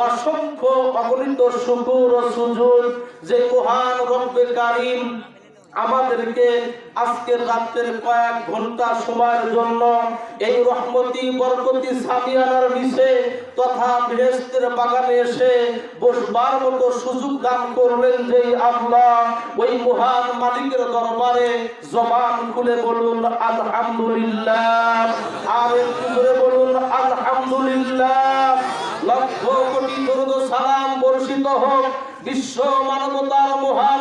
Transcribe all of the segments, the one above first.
অসংখ্য অগণিত শুকর ও সুজুদ যে মহান রব্বে কারীম আমাদেরকে আজকের রাতের কয়েক ঘন্টা সময়ের জন্য এই রহমতি বরকতি সামিয়ানার নিচে তথা বেহেশতের বাগানে এসে বসবার মতো সুযোগ দান করলেন যেই আল্লাহ, ওই মহান মালিকের দরবারে জবান খুলে বলুন আলহামদুলিল্লাহ। আর একটু করে বলুন আলহামদুলিল্লাহ। লক্ষ কোটি দরুদ সালাম বর্ষিত হোক বিশ্ব মানবতার মহান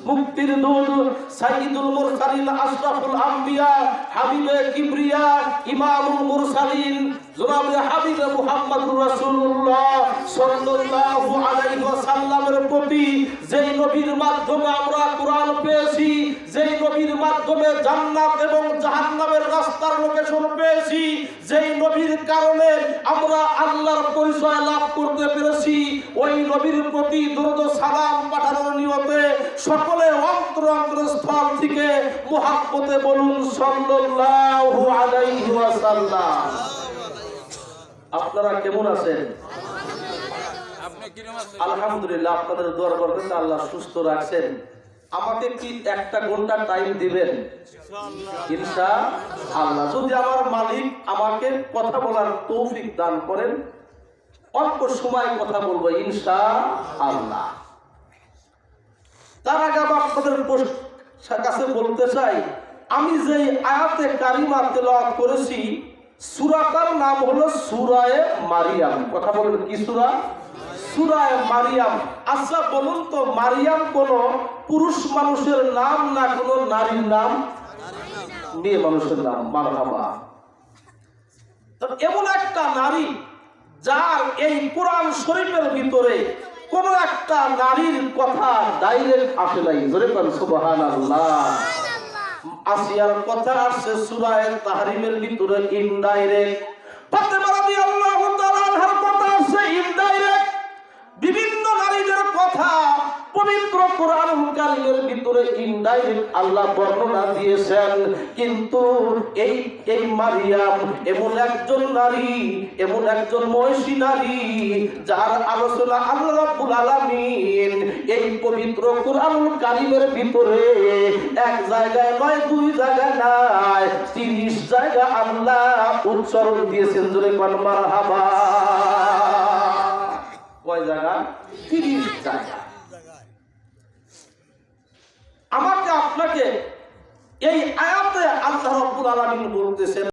মুক্তির দূত সাইয়্যিদুল মুরসালিন আশরাফুল আম্বিয়া হাবিবে কিবরিয়া ইমামুল মুরসালিন জনাবে হাবিবে মুহাম্মদুর রাসূলুল্লাহ সাল্লাল্লাহু আলাইহি ওয়াসাল্লামের প্রতি, যেই নবীর মাধ্যমে আমরা কোরআন পেয়েছি, যেই নবীর মাধ্যমে জান্নাত এবং জাহান্নামের রাস্তার লোকেশন পেয়েছি, যেই নবীর কারণে আমরা আল্লাহর পরিচয় লাভ করতে পেরেছি, ওই নবীর প্রতি দরুদ সালাম পাঠানোর নিয়তে সকলে অন্তরস্থল থেকে মুহাব্বতে বলুন সাল্লাল্লাহু আলাইহি ওয়াসাল্লাম। আপনারা কেমন আছেন? আলহামদুলিল্লাহ। আপনাদের দোয়া করতেন আল্লাহ সুস্থ রাখছেন। আমাকে কি একটা ঘন্টা টাইম দিবেন? ইনশাআল্লাহ। যদি আমার মালিক আমাকে কথা বলার তৌফিক দান করেন, অল্প সময় কথা বলবো ইনশাআল্লাহ। তার আগে আপনাদের কাছে বলতে চাই, আমি যে আয়াতে কারিমা তেলাওয়াত করেছি সূরাটার নাম হলো সূরায়ে মারিয়াম। কথা বলবেন কি সূরা? সূরায়ে মারিয়াম। আচ্ছা বলুন তো, মারিয়াম কোন পুরুষ মানুষের নাম না কোন নারীর নাম? মেয়ে মানুষের নাম। মারহাবা। এমন একটা নারী যার এই কোরআন শরীফের ভিতরে কোন একটা নারীর কথা ডাইরেক্ট আসে নাই। জোরে বলেন সুবহানাল্লাহ। আসিয়ার কথা আসছে সূরা তাহরিমের ভিতরে ইনডাইরেক্ট। ফাতেমা রাদিয়াল্লাহু তাআলা আনহার কথা আসছে ইনডাইরেক্ট। বিভিন্ন নারীদের কথা পবিত্র কোরআনুল কারীমের ভিতরে ইনডাইরেক্ট আল্লাহ বর্ণনা দিয়েছেন। কিন্তু এই মারিয়াম এমন একজন নারী, এমন একজন মহিষী নারী যার আলোচনা আল্লাহ রাব্বুল আলামিন এই পবিত্র কোরআনুল কারীমের ভিতরে এক জায়গায় নয়, দুই জায়গায় নয়, 30 জায়গা আল্লাহ উচ্চারণ দিয়েছেন। জোরে কোন মারহাবা। কয় জায়গা? 30 জায়গা। আমাকে আপনাকে এই আয়াতে আল্লাহ রাব্বুল আলামিন বলতেছেন